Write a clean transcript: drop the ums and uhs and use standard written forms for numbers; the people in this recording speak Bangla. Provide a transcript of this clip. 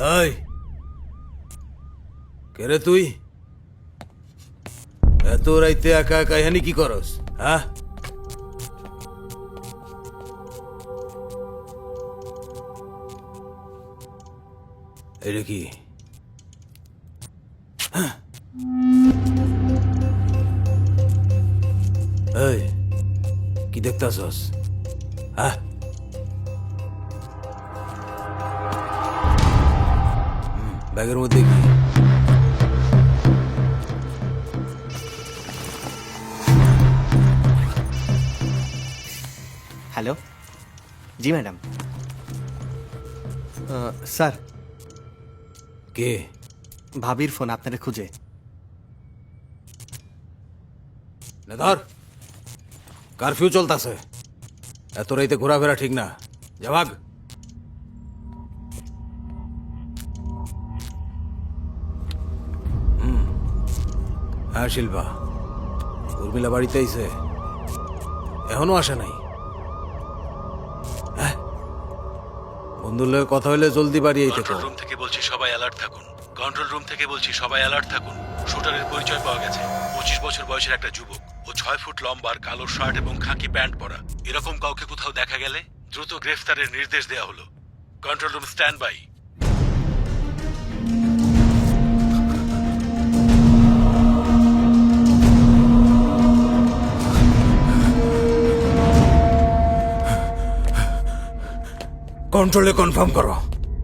এই কে রে তুই? এত রাইতে একা একা এখানে কি করস? হ্যাঁ, এটা কি? এই কি দেখতাছস? হ্যাঁ, ব্যাগের মধ্যে কি? হ্যালো, জি ম্যাডাম। স্যার, কে? ভাবির ফোন আপনারে খুঁজে। না ধর, কারফিউ চলতেছে, এত রাইতে ঘোরাফেরা ঠিক না। যা ভাগ। হ্যাঁ শিল্পা, উর্মিলা বাড়িতে আইছে? এখনো আসে নাই? হ্যাঁ, বন্ধুর লগে কথা হইলে জলদি বাড়ি আইতে কও। কন্ট্রোল রুম থেকে বলছি সবাই অ্যালার্ট থাকুন। কন্ট্রোল রুম থেকে বলছি সবাই অ্যালার্ট থাকুন। শুটারের পরিচয় পাওয়া গেছে। 25 বছর বয়সের একটা যুবক। ও 6 ফুট লম্বা, আর কালো শার্ট এবং খাকি প্যান্ট পরা। এরকম কাউকে কোথাও দেখা গেলে দ্রুত গ্রেফতারের নির্দেশ দেওয়া হলো। Control room stand by. কন্ট্রোলে কনফার্ম করো।